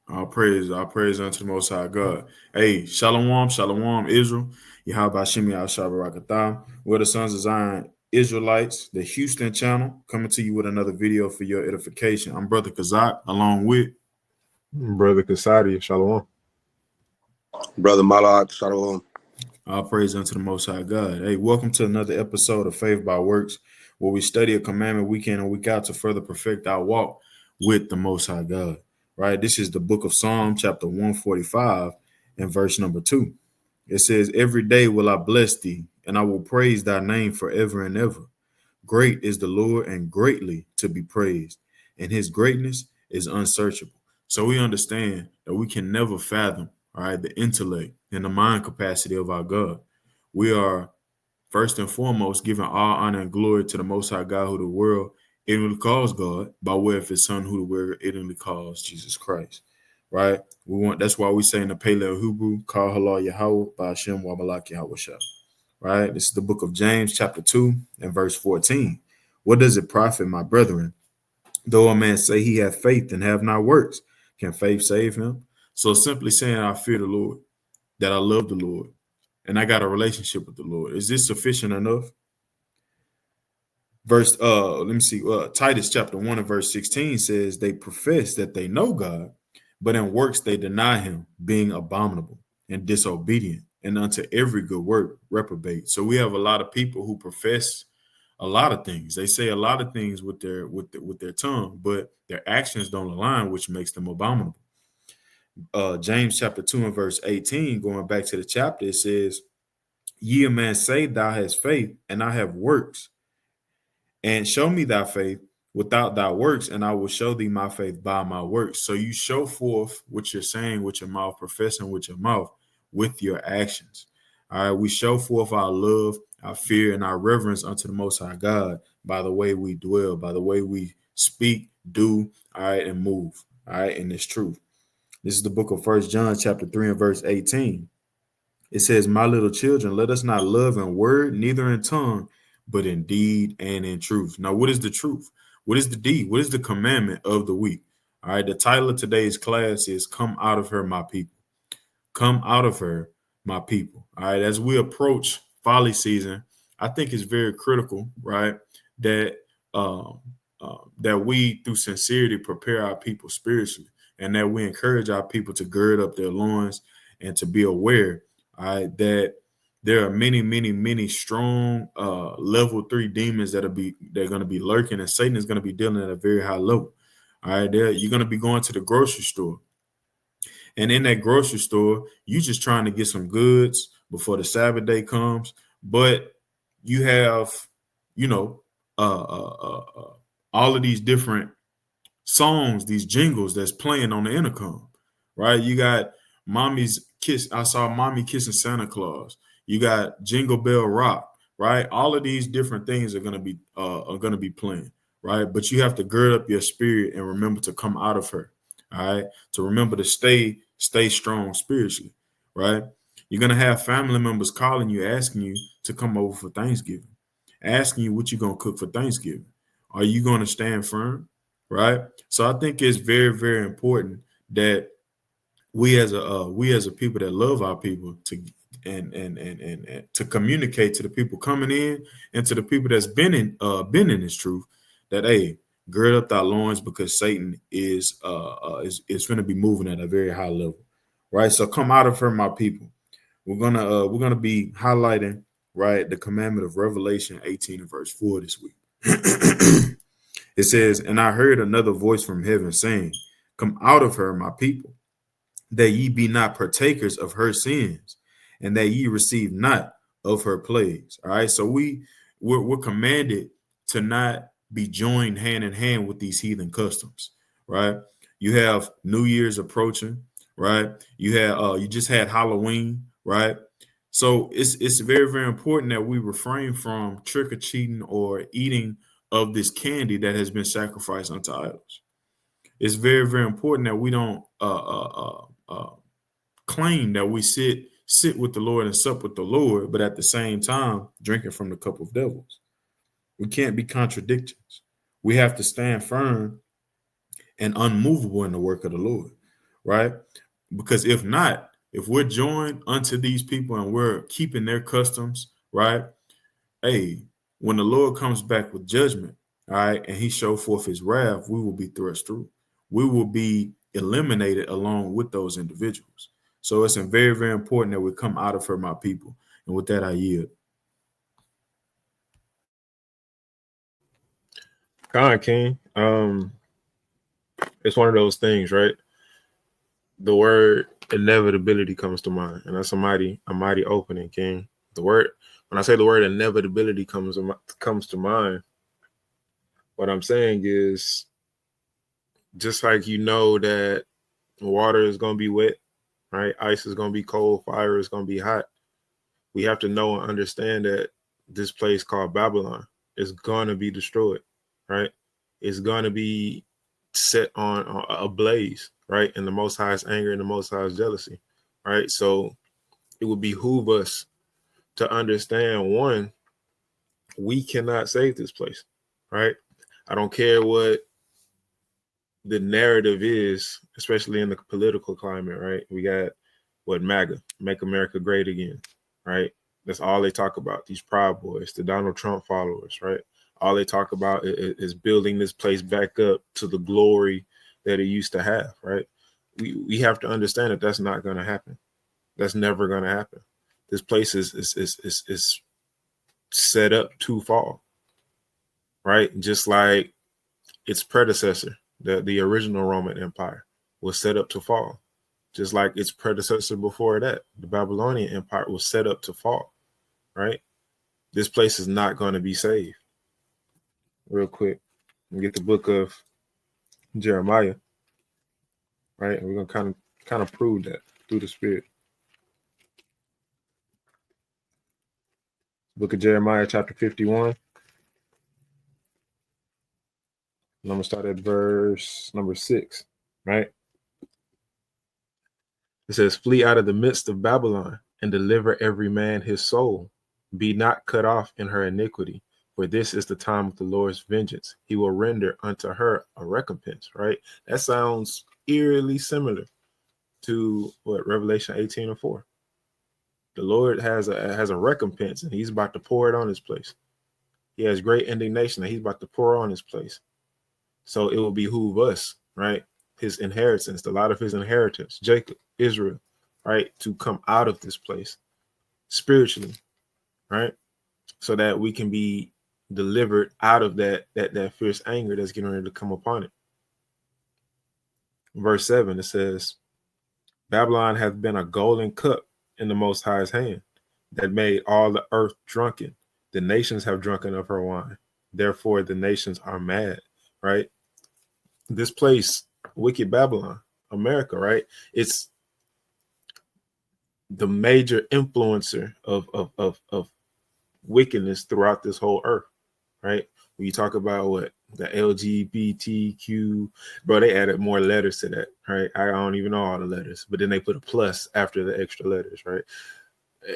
All praise unto the Most High God. Hey, Shalom, Shalom, Israel. Yahweh Shimi Al Shabbarakatah. We're the Sons of Zion Israelites, the Houston channel, coming to you with another video for your edification. I'm Brother Kazak, along with Brother Kasadi, Shalom. Brother Malak, Shalom. all praise unto the Most High God. Hey, welcome to another episode of Faith by Works, where we study a commandment week in and week out to further perfect our walk with the Most High God. Right? This is the book of Psalm, chapter 145, and verse number 2. It says, "Every day will I bless thee, and I will praise thy name forever and ever. Great is the Lord and greatly to be praised, and his greatness is unsearchable." So we understand that we can never fathom, all right, the intellect and the mind capacity of our God. We are first and foremost giving all honor and glory to the Most High God, who the world ignorantly calls God, by way of his Son, who the world ignorantly calls Jesus Christ. Right? That's why we say in the Paleo Hebrew, call Halal Yahweh, by Hashem Wabalak Yahweh Shah. Right? This is the book of James, chapter 2, and verse 14. What does it profit, my brethren, though a man say he hath faith and have not works? Can faith save him? So simply saying, I fear the Lord, that I love the Lord, and I got a relationship with the Lord. Is this sufficient enough? Titus chapter 1 and verse 16 says, they profess that they know God, but in works they deny him, being abominable and disobedient, and unto every good work reprobate. So we have a lot of people who profess a lot of things. They say a lot of things with their tongue, but their actions don't align, which makes them abominable. James chapter 2 and verse 18, going back to the chapter, it says, ye a man say thou hast faith, and I have works. And show me thy faith without thy works, and I will show thee my faith by my works. So you show forth what you're saying with your mouth, professing with your mouth, with your actions. All right, we show forth our love, our fear, and our reverence unto the Most High God by the way we dwell, by the way we speak, do, all right, and move, all right, in this truth. This is the book of 1 John chapter 3 and verse 18. It says, my little children, let us not love in word, neither in tongue, but in deed and in truth. Now, what is the truth? What is the deed? What is the commandment of the week? All right, the title of today's class is Come Out of Her, My People. Come out of her, my people. All right, as we approach folly season, I think it's very critical, right, that that we, through sincerity, prepare our people spiritually, and that we encourage our people to gird up their loins and to be aware, all right, that there are many, many, many strong level 3 demons they're going to be lurking, and Satan is going to be dealing at a very high level. All right, you're going to be going to the grocery store, and in that grocery store, you just trying to get some goods before the Sabbath day comes, but you have, you know, all of these different songs, these jingles that's playing on the intercom, right? You got mommy's kiss. I saw mommy kissing Santa Claus. You got Jingle Bell Rock, right? All of these different things are gonna be playing, right? But you have to gird up your spirit and remember to come out of her, all right? To remember to stay strong spiritually, right? You're gonna have family members calling you, asking you to come over for Thanksgiving, asking you what you're gonna cook for Thanksgiving. Are you gonna stand firm, right? So I think it's very, very important that we as a people that love our people to and to communicate to the people coming in and to the people that's been in this truth that, hey, gird up thy loins, because Satan is going to be moving at a very high level, right? So come out of her, my people. We're gonna be highlighting, right, the commandment of Revelation 18 and verse 4 this week. It says, and I heard another voice from heaven saying, come out of her, my people, that ye be not partakers of her sins, and that ye receive not of her plagues. All right. So we're commanded to not be joined hand in hand with these heathen customs, right? You have New Year's approaching, right? You just had Halloween, right? So it's very, very important that we refrain from trick-or-treating or eating of this candy that has been sacrificed unto idols. It's very, very important that we don't claim that we sit with the Lord and sup with the Lord, but at the same time drinking from the cup of devils. We can't be contradictions. We have to stand firm and unmovable in the work of the Lord, right? Because if not, if we're joined unto these people and we're keeping their customs, right? Hey, when the Lord comes back with judgment, all right, and he show forth his wrath, we will be thrust through. We will be eliminated along with those individuals. So it's very, very important that we come out of her, my people. And with that, I yield. Khan King. It's one of those things, right? The word inevitability comes to mind, and that's a mighty opening, King. When I say the word inevitability comes to mind, what I'm saying is, just like that water is gonna be wet, right? Ice is gonna be cold, fire is gonna be hot. We have to know and understand that this place called Babylon is gonna be destroyed, right? It's gonna be set on a blaze, right? In the Most High's anger and the Most High's jealousy, right? So it would behoove us to understand, one, we cannot save this place, right? I don't care what the narrative is, especially in the political climate, right? We got MAGA, Make America Great Again, right? That's all they talk about, these Proud Boys, the Donald Trump followers, right? All they talk about is building this place back up to the glory that it used to have, right? We have to understand that that's not going to happen. That's never going to happen. This place is set up to fall, right? Just like its predecessor, the original Roman Empire, was set up to fall. Just like its predecessor before that, the Babylonian Empire, was set up to fall, right? This place is not going to be saved. Real quick, we get the book of Jeremiah, right? And we're going to kind of prove that through the Spirit. Book of Jeremiah, chapter 51. And I'm going to start at verse number 6, right? It says, "Flee out of the midst of Babylon and deliver every man his soul. Be not cut off in her iniquity, for this is the time of the Lord's vengeance. He will render unto her a recompense," right? That sounds eerily similar to what Revelation 18:4. The Lord has a recompense, and he's about to pour it on his place. He has great indignation that he's about to pour on his place. So it will behoove us, right? His inheritance, the lot of his inheritance, Jacob, Israel, right? To come out of this place spiritually, right? So that we can be delivered out of that fierce anger that's getting ready to come upon it. Verse 7, it says, "Babylon hath been a golden cup in the Most High's hand, that made all the earth drunken. The nations have drunken of her wine. Therefore the nations are mad," right? This place, wicked Babylon, America, right? It's the major influencer of wickedness throughout this whole earth, right? When you talk about what the LGBTQ, bro, they added more letters to that, right? I don't even know all the letters, but then they put a plus after the extra letters, right?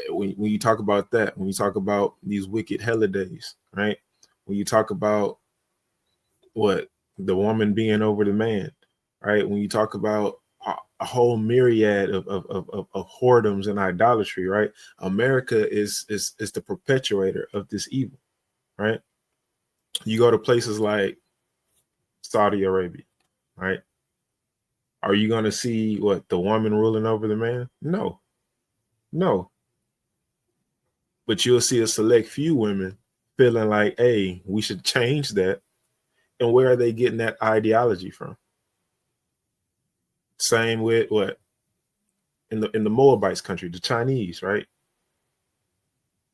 When you talk about that, when you talk about these wicked holidays, right? When you talk about what the woman being over the man, right? When you talk about a whole myriad of whoredoms and idolatry, right? America is the perpetuator of this evil, right? You go to places like Saudi Arabia, right? Are you going to see what the woman ruling over the man? No. But you'll see a select few women feeling like, hey, we should change that. And where are they getting that ideology from? Same with what in the Moabites country, the Chinese, right?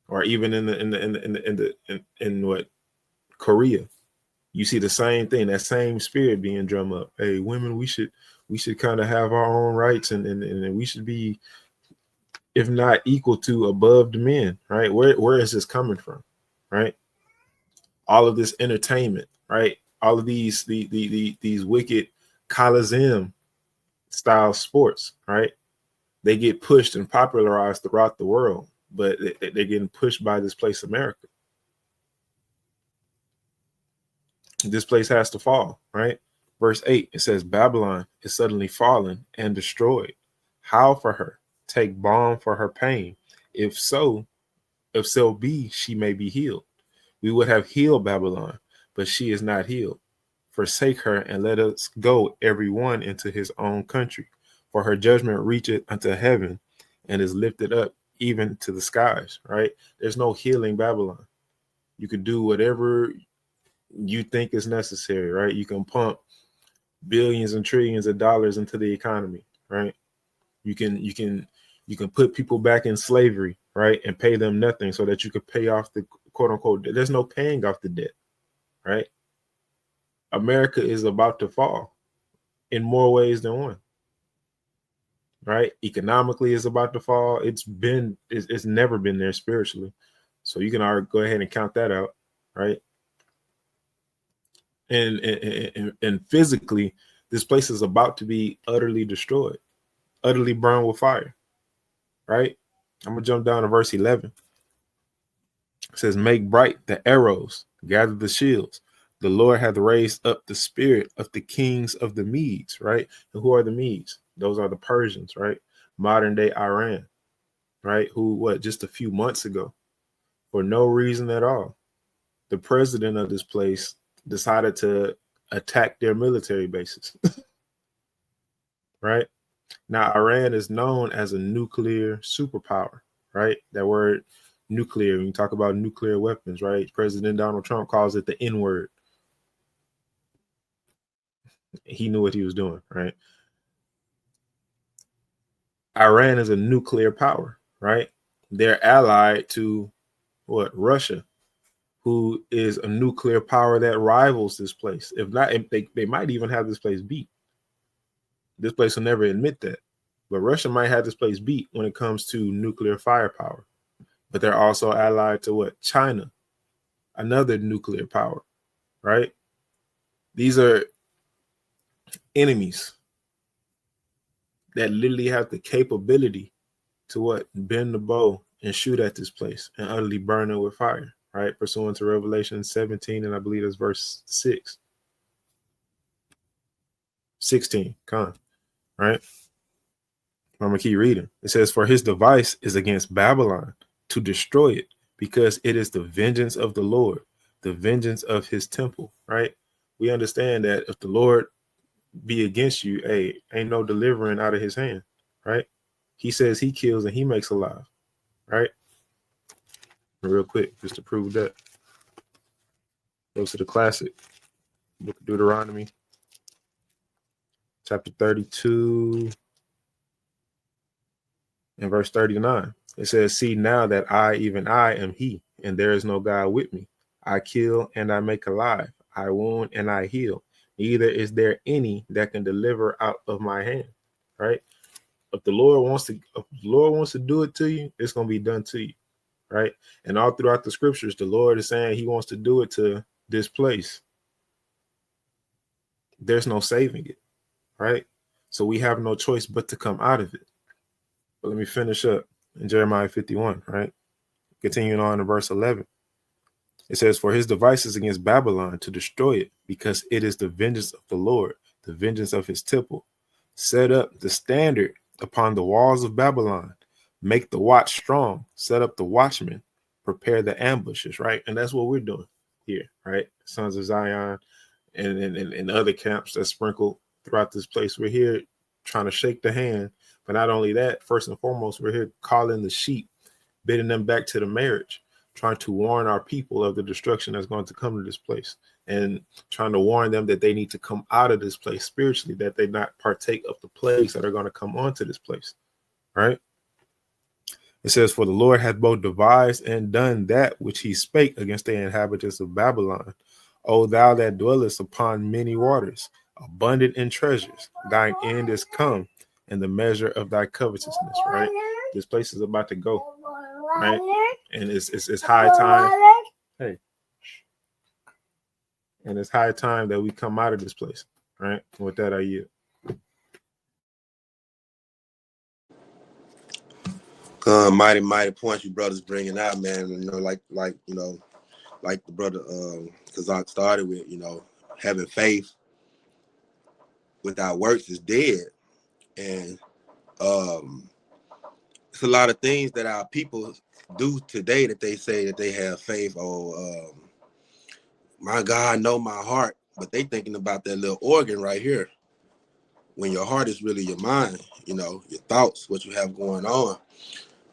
Or even in what Korea, you see the same thing, that same spirit being drummed up. Hey, women, we should kind of have our own rights, and we should be, if not equal to, above the men, right? Where is this coming from, right? All of this entertainment, right? All of these wicked Coliseum style sports, right? They get pushed and popularized throughout the world, but they're getting pushed by this place, America. This place has to fall, right? Verse 8, it says, Babylon is suddenly fallen and destroyed. Howl for her, take balm for her pain. If so be she may be healed. We would have healed Babylon, but she is not healed. Forsake her and let us go every one into his own country. For her judgment reacheth unto heaven and is lifted up even to the skies, right? There's no healing Babylon. You can do whatever you think is necessary, right? You can pump billions and trillions of dollars into the economy, right? You can put people back in slavery, right? And pay them nothing so that you could pay off the quote unquote, there's no paying off the debt, right? America is about to fall in more ways than one, right? Economically is about to fall. It's never been there spiritually. So you can already go ahead and count that out, right? And physically, this place is about to be utterly destroyed, utterly burned with fire, right? I'm going to jump down to verse 11. It says, make bright the arrows, gather the shields. The Lord hath raised up the spirit of the kings of the Medes, right? And who are the Medes? Those are the Persians, right? Modern day Iran, right? Who, just a few months ago, for no reason at all, the president of this place decided to attack their military bases, right? Now, Iran is known as a nuclear superpower, right? That word nuclear, when you talk about nuclear weapons, right? President Donald Trump calls it the N-word. He knew what he was doing, right? Iran is a nuclear power, right? They're allied to what? Russia, who is a nuclear power that rivals this place. If not, they might even have this place beat. This place will never admit that. But Russia might have this place beat when it comes to nuclear firepower. But they're also allied to what? China, another nuclear power, right? These are enemies that literally have the capability to what? Bend the bow and shoot at this place and utterly burn it with fire, right? Pursuant to Revelation 17, and I believe it's verse 16, right? I'm going to keep reading. It says, for his device is against Babylon to destroy it, because it is the vengeance of the Lord, the vengeance of his temple, right? We understand that if the Lord be against you, hey, ain't no delivering out of his hand, right? He says he kills and he makes alive, right? Real quick, just to prove that. Go to the classic book of Deuteronomy, chapter 32 and verse 39. It says, see now that I, even I, am he, and there is no God with me. I kill and I make alive. I wound and I heal. Neither is there any that can deliver out of my hand, right? If the Lord wants to do it to you, it's going to be done to you, right? And all throughout the scriptures, the Lord is saying he wants to do it to this place. There's no saving it, right? So we have no choice but to come out of it. But let me finish up in Jeremiah 51, right? Continuing on to verse 11. It says, for his devices against Babylon to destroy it, because it is the vengeance of the Lord, the vengeance of his temple. Set up the standard upon the walls of Babylon. Make the watch strong. Set up the watchmen. Prepare the ambushes, right? And that's what we're doing here, right? Sons of Zion and other camps that sprinkle throughout this place. We're here trying to shake the hand. But not only that, first and foremost, we're here calling the sheep, bidding them back to the marriage, trying to warn our people of the destruction that's going to come to this place, and trying to warn them that they need to come out of this place spiritually, that they not partake of the plagues that are going to come onto this place, right? It says, for the Lord hath both devised and done that which he spake against the inhabitants of Babylon. O thou that dwellest upon many waters, abundant in treasures, thine end is come, and the measure of thy covetousness, right? This place is about to go, right? And it's high time. Hey. And it's high time that we come out of this place, right? And with that, I yield. Mighty points you brothers bringing out, man. You know, like the brother Kazak started with, you know, having faith without works is dead. And it's a lot of things that our people do today that they say that they have faith. Oh, my God know my heart, but they thinking about that little organ right here. When your heart is really your mind, you know, your thoughts, what you have going on.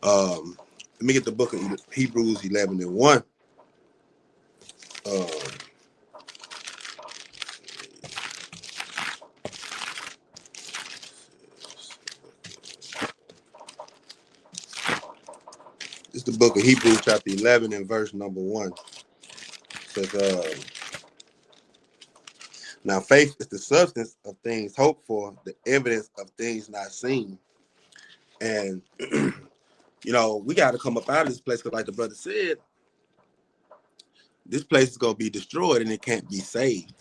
Let me get the book of Hebrews 11:1. It's the book of Hebrews chapter 11 and verse number 1. It says, now faith is the substance of things hoped for, the evidence of things not seen. And, you know, we got to come up out of this place because like the brother said, this place is going to be destroyed and it can't be saved.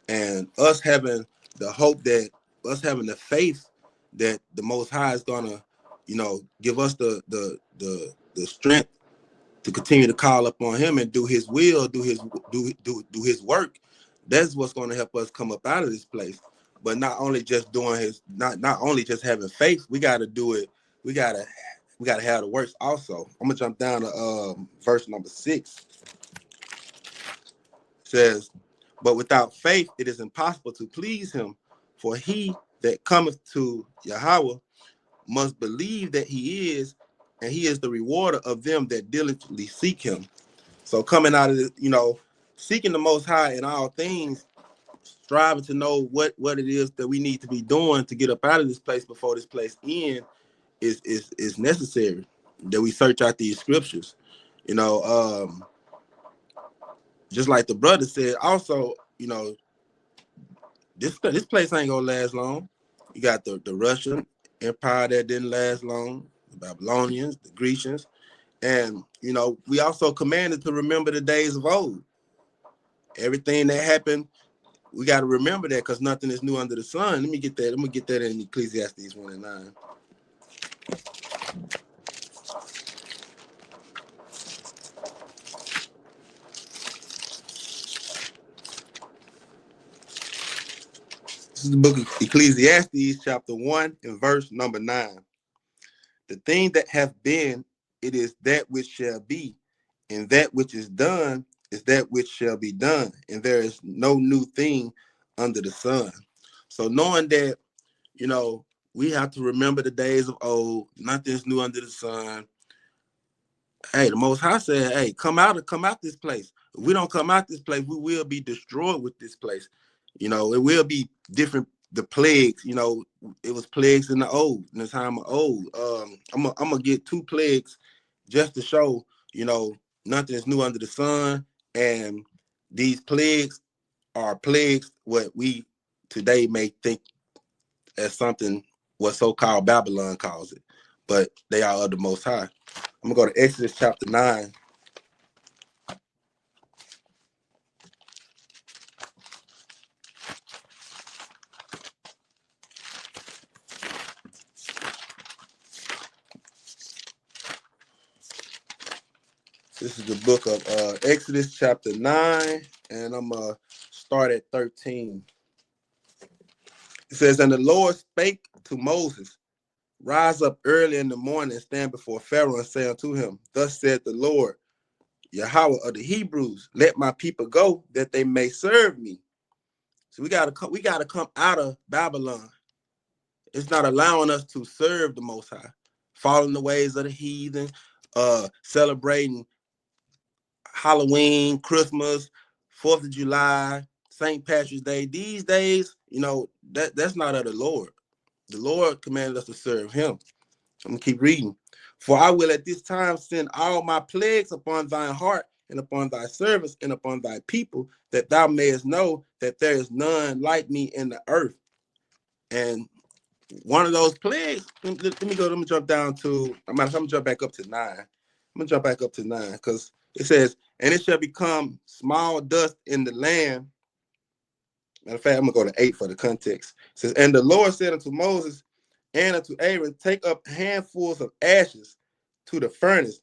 And us having the hope that, us having the faith that the Most High is going to, you know, give us the strength to continue to call upon him and do his will, do his work. That's what's going to help us come up out of this place. But not only just doing his, not only just having faith, we got to do it. We got to have the works also. I'm gonna jump down to verse number 6. It says, but without faith it is impossible to please him, for he that cometh to Yahweh must believe that he is, and he is the rewarder of them that diligently seek him. So coming out of the, you know, seeking the Most High in all things, striving to know what it is that we need to be doing to get up out of this place before this place ends is necessary. That we search out these scriptures, you know. Just like the brother said, also, you know, this place ain't gonna last long. You got the Russian Empire that didn't last long, the Babylonians, the Grecians, and you know, we also commanded to remember the days of old. Everything that happened, we got to remember that because nothing is new under the sun. Let me get that. I'm gonna get that in Ecclesiastes 1:9. This is the book of Ecclesiastes, chapter 1, and verse number 9. The thing that hath been, it is that which shall be, and that which is done is that which shall be done, and there is no new thing under the sun. So knowing that, you know, we have to remember the days of old, nothing's new under the sun. Hey, the Most High said, hey, come out this place. If we don't come out this place, we will be destroyed with this place. You know, it will be different. The plagues, you know, it was plagues in the time of old. I'm gonna get 2 plagues just to show, you know, nothing is new under the sun. And these plagues are plagues what we today may think as something what so-called Babylon calls it, but they are of the Most High. I'm gonna go to Exodus chapter 9. This is the book of Exodus chapter 9, and I'm gonna start at 13. It says, and the Lord spake to Moses, rise up early in the morning and stand before Pharaoh and say unto him, thus said the Lord, Yahweh of the Hebrews, let my people go that they may serve me. So we gotta come out of Babylon. It's not allowing us to serve the Most High, following the ways of the heathen, celebrating Halloween, Christmas, 4th of July, St. Patrick's Day. These days, you know, that's not of the Lord. The Lord commanded us to serve him. I'm gonna keep reading. For I will at this time send all my plagues upon thine heart and upon thy servants and upon thy people, that thou mayest know that there is none like me in the earth. And one of those plagues, let me jump down to, I'm gonna jump back up to 9. I'm gonna jump back up to 9 because it says, and it shall become small dust in the land. Matter of fact, I'm gonna go to 8 for the context. It says, and the Lord said unto Moses and unto Aaron, take up handfuls of ashes to the furnace,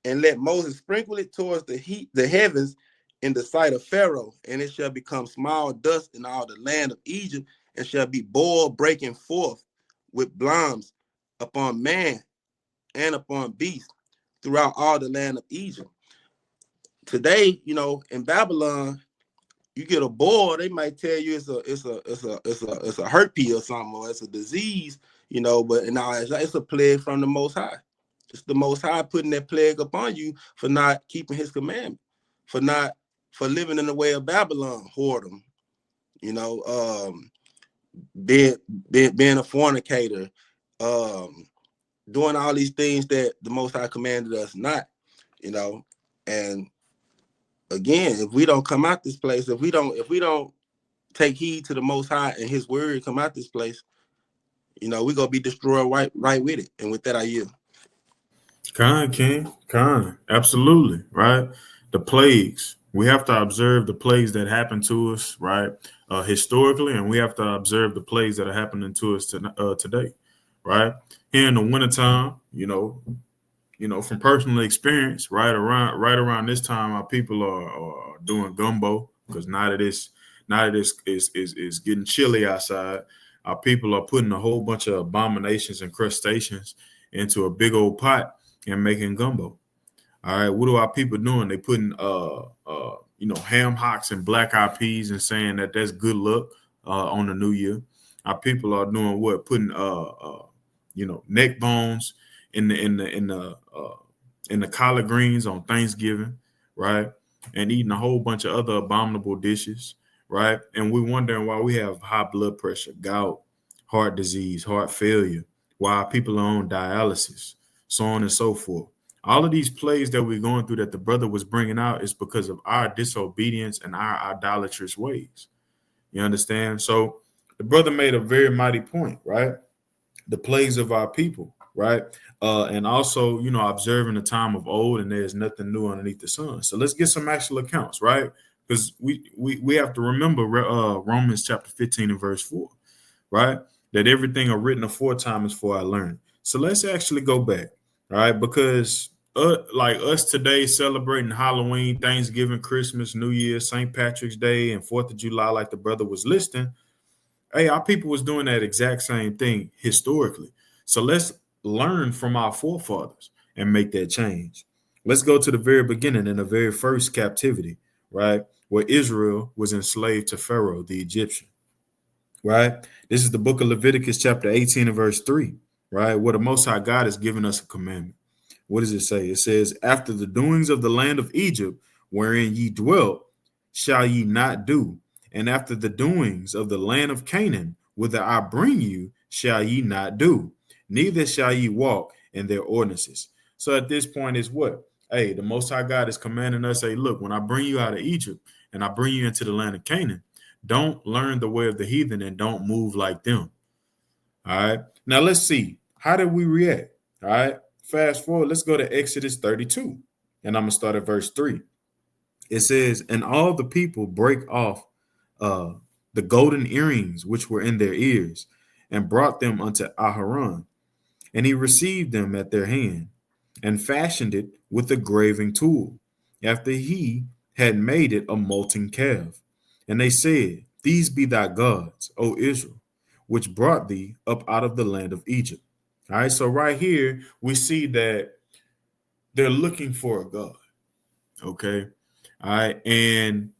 and let Moses sprinkle it towards the heavens in the sight of Pharaoh, and it shall become small dust in all the land of Egypt, and shall be boiled, breaking forth with bloms upon man and upon beast throughout all the land of Egypt. Today, in Babylon, you get a boil, they might tell you it's a herpes or something, or it's a disease, but now it's a plague from the Most High. It's the Most High putting that plague upon you for not keeping His commandment, for living in the way of Babylon, whoredom, being a fornicator, doing all these things that the Most High commanded us not, and again, if we don't come out this place, if we don't take heed to the Most High and His word come out this place, we're gonna be destroyed right with it. And with that, I yield. King, absolutely, right? The plagues. We have to observe the plagues that happen to us, right, historically, and we have to observe the plagues that are happening to us today, right? Here in the wintertime, from personal experience, right around this time, our people are doing gumbo, because now that it's getting chilly outside. Our people are putting a whole bunch of abominations and crustaceans into a big old pot and making gumbo. All right, what are our people doing? They putting ham hocks and black eyed peas and saying that that's good luck on the new year. Our people are doing what? Putting neck bones in the collard greens on Thanksgiving, right? And eating a whole bunch of other abominable dishes, right? And we're wondering why we have high blood pressure, gout, heart disease, heart failure, why people are on dialysis, so on and so forth. All of these plays that we're going through that the brother was bringing out is because of our disobedience and our idolatrous ways. You understand? So the brother made a very mighty point, right? The plagues of our people, right? And also, observing the time of old, and there's nothing new underneath the sun. So let's get some actual accounts, right? Because we have to remember Romans chapter 15 and verse 4, right? That everything are written aforetime is for our learning. So let's actually go back, all right? Because like us today celebrating Halloween, Thanksgiving, Christmas, New Year, St. Patrick's Day, and 4th of July, like the brother was listing, hey, our people was doing that exact same thing historically. So let's learn from our forefathers and make that change. Let's go to the very beginning in the very first captivity, right? Where Israel was enslaved to Pharaoh, the Egyptian, right? This is the book of Leviticus chapter 18 and verse 3, right? Where the Most High God has given us a commandment. What does it say? It says, after the doings of the land of Egypt, wherein ye dwelt, shall ye not do. And after the doings of the land of Canaan, whither I bring you, shall ye not do. Neither shall ye walk in their ordinances. So at this point is what? Hey, the Most High God is commanding us, hey, look, when I bring you out of Egypt and I bring you into the land of Canaan, don't learn the way of the heathen and don't move like them. All right. Now let's see. How did we react? All right. Fast forward. Let's go to Exodus 32. And I'm going to start at verse 3. It says, and all the people break off the golden earrings which were in their ears and brought them unto Aharon. And he received them at their hand and fashioned it with a graving tool after he had made it a molten calf. And they said, these be thy gods, O Israel, which brought thee up out of the land of Egypt. All right, so right here, we see that they're looking for a God. Okay. All right. And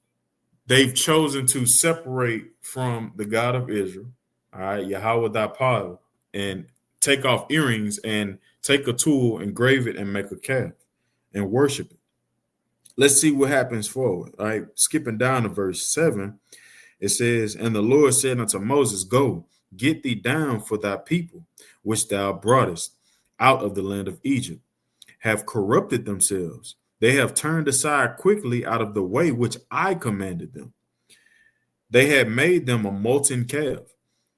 they've chosen to separate from the God of Israel. All right. Yahweh thy power, and take off earrings and take a tool, engrave it, and make a calf and worship it. Let's see what happens forward. All right. Skipping down to verse 7, it says, and the Lord said unto Moses, go, get thee down, for thy people, which thou broughtest out of the land of Egypt, have corrupted themselves. They have turned aside quickly out of the way which I commanded them. They had made them a molten calf,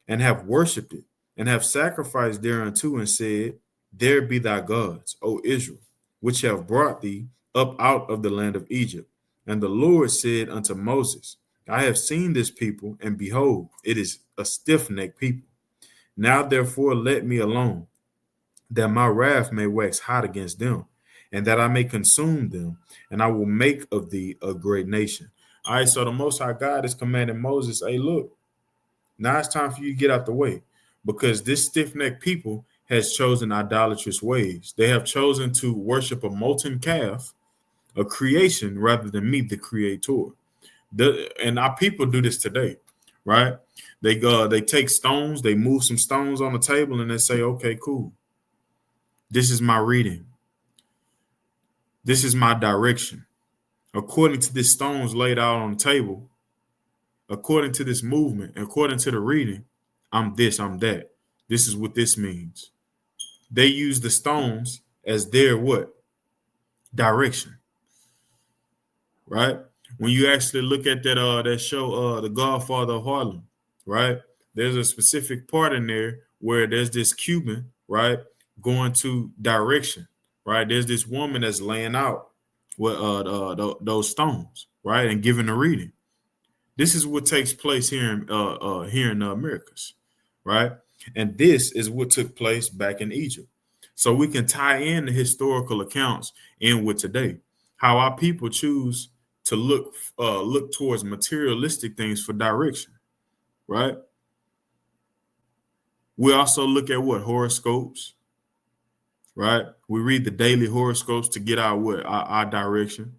and have worshipped it, and have sacrificed thereunto, and said, there be thy gods, O Israel, which have brought thee up out of the land of Egypt. And the Lord said unto Moses, I have seen this people, and behold, it is a stiff-necked people. Now therefore let me alone, that my wrath may wax hot against them, and that I may consume them, and I will make of thee a great nation. All right, so the Most High God is commanding Moses, hey, look, Now it's time for you to get out the way, because this stiff-necked people has chosen idolatrous ways. They have chosen to worship a molten calf, a creation, rather than me, the creator. And our people do this today, right? They take stones, they move some stones on the table, and they say, okay, cool. This is my reading. This is my direction. According to the stones laid out on the table, according to this movement, according to the reading, I'm this, I'm that. This is what this means. They use the stones as their what? Direction. Right? When you actually look at that show, The Godfather of Harlem, right? There's a specific part in there where there's this Cuban, right, going to direction, right? There's this woman that's laying out with those stones, right, and giving a reading. This is what takes place here in the Americas, right? And this is what took place back in Egypt. So we can tie in the historical accounts in with today, how our people choose to look towards materialistic things for direction, right? We also look at what? Horoscopes, right? We read the daily horoscopes to get our direction.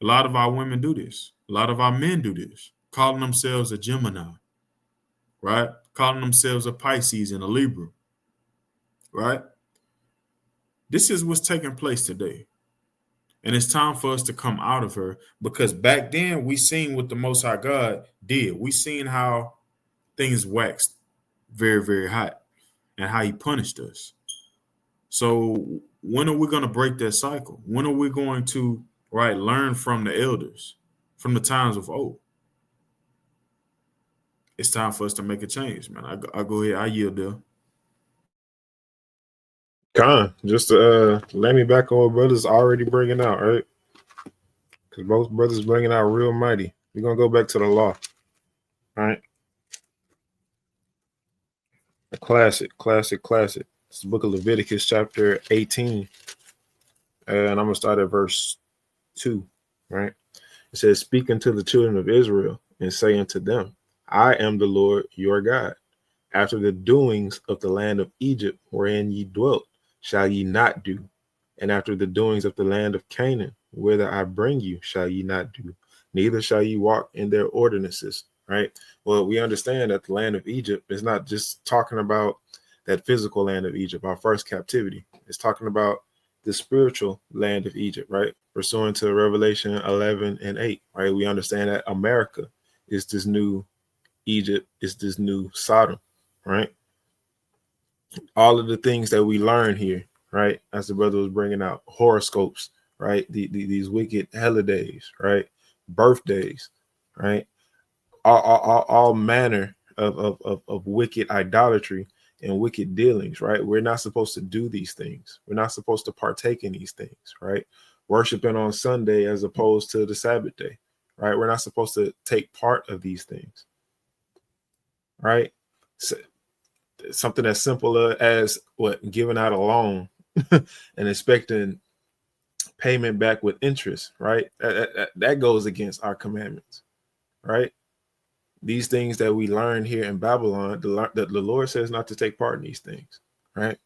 A lot of our women do this. A lot of our men do this, calling themselves a Gemini, right? Calling themselves a Pisces and a Libra, right? This is what's taking place today. And it's time for us to come out of her, because back then we seen what the Most High God did. We seen how things waxed very, very hot and how he punished us. So when are we going to break that cycle? When are we going to, right, learn from the elders, from the times of old? It's time for us to make a change, man. I go ahead. I yield there. Con, just to let me back on what brothers already bringing out, right? Because both brothers bringing out real mighty. We're going to go back to the law, right? A classic. It's the book of Leviticus, chapter 18. And I'm going to start at verse 2, right? It says, speak unto the children of Israel and say unto them, I am the Lord your God. After the doings of the land of Egypt, wherein ye dwelt, shall ye not do. And after the doings of the land of Canaan, whither I bring you, shall ye not do. Neither shall ye walk in their ordinances. Right? Well, we understand that the land of Egypt is not just talking about that physical land of Egypt, our first captivity. It's talking about the spiritual land of Egypt, right? Pursuant to Revelation 11 and 8, right? We understand that America is this new Egypt, is this new Sodom, right? All of the things that we learn here, right? As the brother was bringing out, horoscopes, right? These wicked holidays, right? Birthdays, right? All manner of wicked idolatry and wicked dealings, right? We're not supposed to do these things. We're not supposed to partake in these things, right? Worshiping on Sunday as opposed to the Sabbath day, right? We're not supposed to take part of these things, right? So, something as simple as what? Giving out a loan and expecting payment back with interest, right? That goes against our commandments, right? These things that we learned here in Babylon, the Lord says not to take part in these things, right?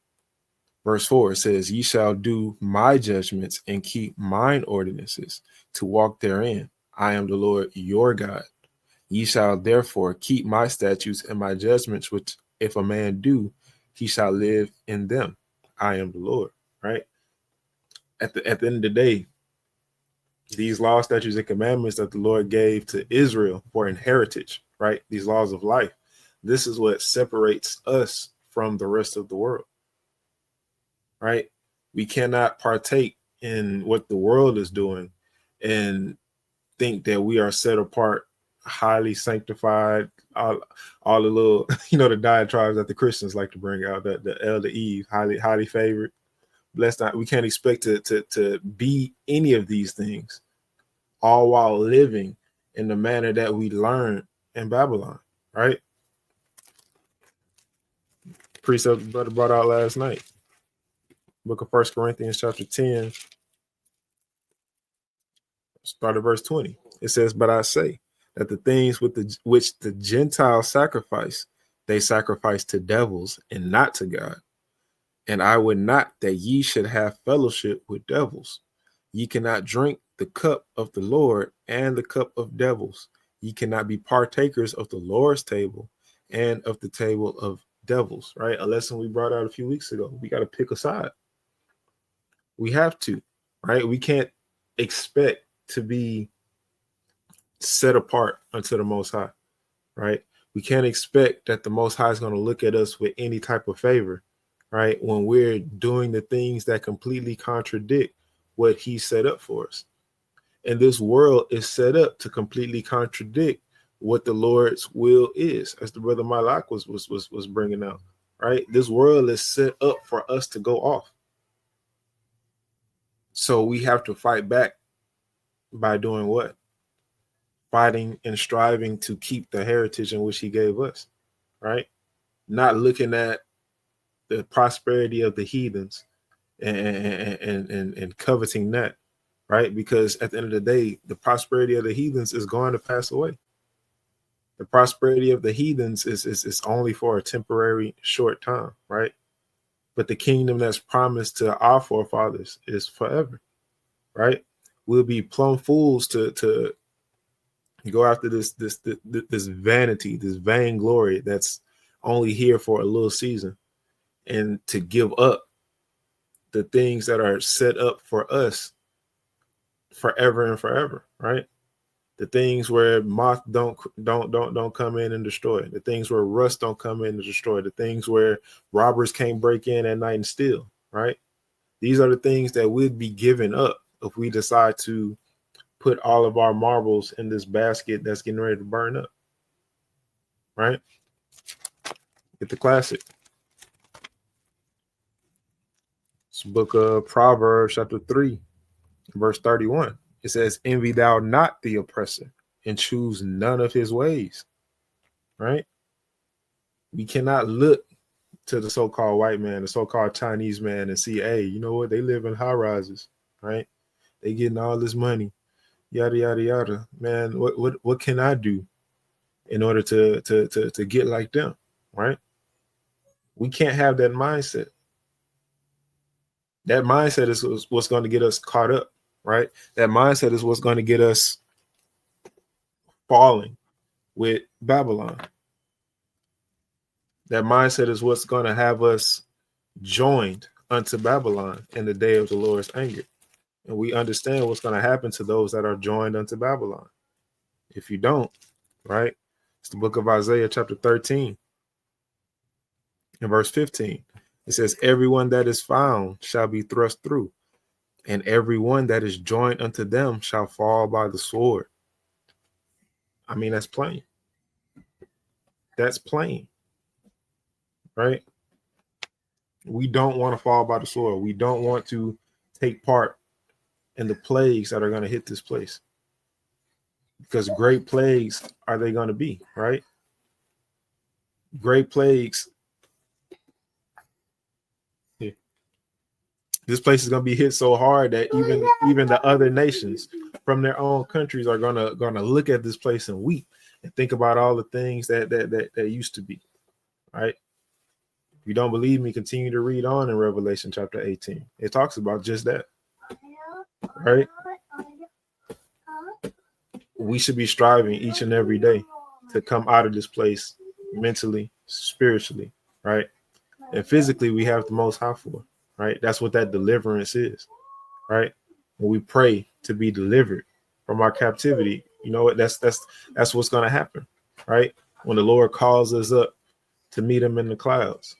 Verse 4, it says, ye shall do my judgments and keep mine ordinances to walk therein. I am the Lord your God. Ye shall therefore keep my statutes and my judgments, which if a man do, he shall live in them. I am the Lord, right? At the end of the day, these laws, statutes, and commandments that the Lord gave to Israel for an heritage, right? These laws of life. This is what separates us from the rest of the world, right? We cannot partake in what the world is doing and think that we are set apart, highly sanctified, all the little, the diatribes that the Christians like to bring out, the elder Eve, highly favored. Blessed not, we can't expect to be any of these things, all while living in the manner that we learned in Babylon, right? Precept brother brought out last night. Book of 1 Corinthians chapter 10, start at verse 20. It says, but I say, that the things which the Gentiles sacrifice, they sacrifice to devils and not to God. And I would not that ye should have fellowship with devils. Ye cannot drink the cup of the Lord and the cup of devils. Ye cannot be partakers of the Lord's table and of the table of devils, right? A lesson we brought out a few weeks ago. We got to pick a side. We have to, right? We can't expect to be set apart unto the Most High, right? We can't expect that the Most High is going to look at us with any type of favor, right? When we're doing the things that completely contradict what he set up for us. And this world is set up to completely contradict what the Lord's will is, as the brother Malak was bringing out, right? This world is set up for us to go off. So we have to fight back by doing what? Fighting and striving to keep the heritage in which he gave us, right? Not looking at the prosperity of the heathens and coveting that, right? Because at the end of the day, the prosperity of the heathens is going to pass away. The prosperity of the heathens is only for a temporary short time, right? But the kingdom that's promised to our forefathers is forever, right? We'll be plumb fools to go after this vanity, this vainglory that's only here for a little season, and to give up the things that are set up for us forever and forever, right? The things where moth don't come in and destroy, the things where rust don't come in and destroy, the things where robbers can't break in at night and steal, right? These are the things that we'd be giving up if we decide to put all of our marbles in this basket that's getting ready to burn up, right? Get the classic. It's book of Proverbs, chapter 3, verse 31. It says, envy thou not the oppressor and choose none of his ways, right? We cannot look to the so-called white man, the so-called Chinese man, and see, hey, you know what? They live in high rises, right? They getting all this money, yada, yada, yada. Man, what can I do in order to get like them, right? We can't have that mindset. That mindset is what's going to get us caught up, right? That mindset is what's going to get us falling with Babylon. That mindset is what's going to have us joined unto Babylon in the day of the Lord's anger. And we understand what's going to happen to those that are joined unto Babylon. If you don't, right? It's the book of Isaiah, chapter 13, and verse 15. It says, everyone that is found shall be thrust through, and everyone that is joined unto them shall fall by the sword. I mean, that's plain. That's plain, right? We don't want to fall by the sword. We don't want to take part in the plagues that are going to hit this place. Because great plagues are they going to be, right? Great plagues. Yeah. This place is going to be hit so hard that even the other nations from their own countries are gonna look at this place and weep and think about all the things that used to be, right? If you don't believe me, continue to read on in Revelation chapter 18. It talks about just that, right? We should be striving each and every day to come out of this place mentally, spiritually, right? And physically, we have the Most High for, right? That's what that deliverance is, right? When we pray to be delivered from our captivity, you know what? That's what's going to happen, right? When the Lord calls us up to meet him in the clouds,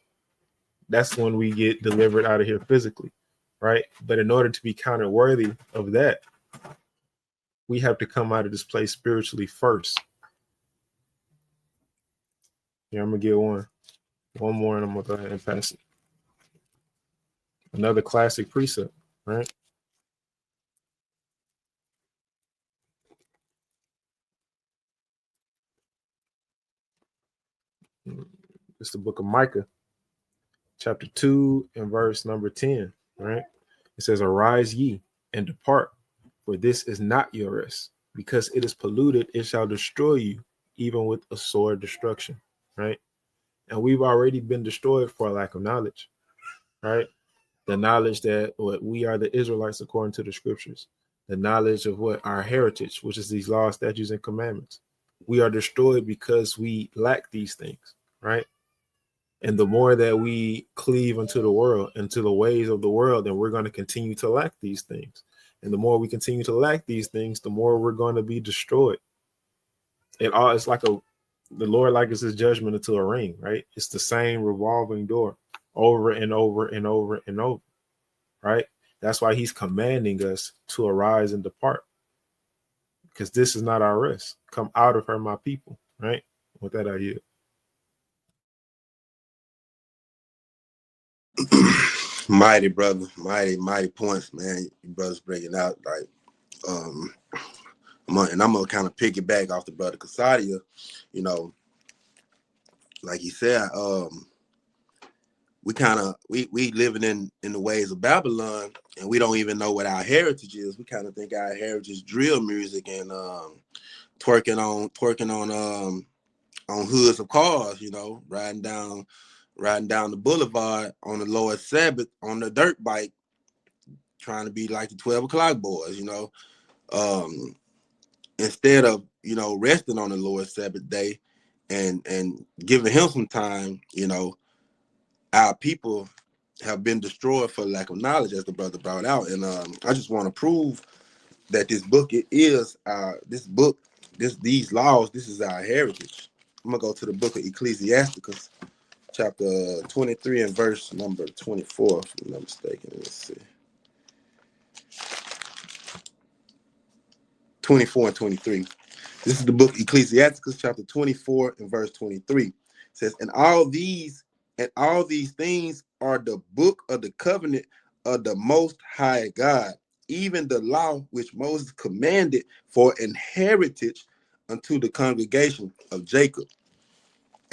that's when we get delivered out of here physically, right? But in order to be counted worthy of that, we have to come out of this place spiritually first. Yeah, I'm gonna get one more, and I'm gonna go ahead and pass it. Another classic precept, right? It's the book of Micah, chapter 2 and verse number 10, right? It says, arise ye and depart, for this is not your rest. because it is polluted, it shall destroy you, even with a sword destruction, right? And we've already been destroyed for a lack of knowledge, right? The knowledge that what we are the Israelites according to the scriptures, the knowledge of what our heritage, which is these laws, statutes, and commandments. We are destroyed because we lack these things, right? And the more that we cleave unto the world, into the ways of the world, then we're going to continue to lack these things. And the more we continue to lack these things, the more we're going to be destroyed. It's like the Lord likens his judgment into a ring, right? It's the same revolving door over and over and over and over, right? That's why he's commanding us to arise and depart, because this is not our rest. Come out of her, my people, right? With that, I yield. Mighty brother, mighty points, man. You brothers bringing out like, and I'm gonna kind of piggyback off the brother Casadia. You know, like he said, we living in the ways of Babylon, and we don't even know what our heritage is. We kind of think our heritage is drill music and twerking on hoods of cars, you know, riding down the boulevard on the Lord's Sabbath on the dirt bike, trying to be like the 12 o'clock boys, you know, instead of, you know, resting on the Lord's Sabbath day and giving him some time. You know, our people have been destroyed for lack of knowledge, as the brother brought out. And I just want to prove that this book, these laws, this is our heritage. I'm gonna go to the book of Ecclesiasticus, chapter 23 and verse number 24, if I'm not mistaken. Let's see. 24 and 23. This is the book Ecclesiasticus, chapter 24 and verse 23. It says, and all these things are the book of the covenant of the Most High God, even the law which Moses commanded for an heritage unto the congregation of Jacob.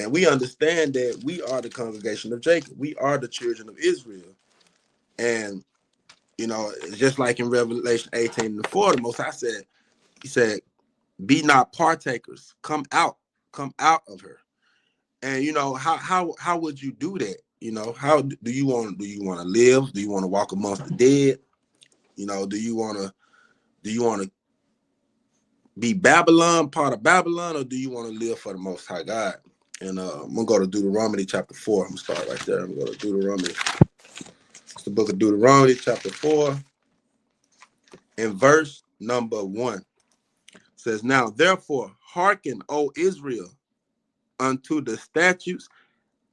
And we understand that we are the congregation of Jacob. We are the children of Israel. And, you know, just like in Revelation 18 and 4, the Most High said, he said, be not partakers, come out of her. And, you know, how would you do that? You know, how do you want to live? Do you want to walk amongst the dead? You know, do you want to be Babylon, part of Babylon, or do you want to live for the Most High God? And I'm gonna go to Deuteronomy chapter 4. I'm gonna start right there. I'm gonna go to Deuteronomy. It's the book of Deuteronomy chapter 4 and verse number 1. It says, now therefore hearken, O Israel, unto the statutes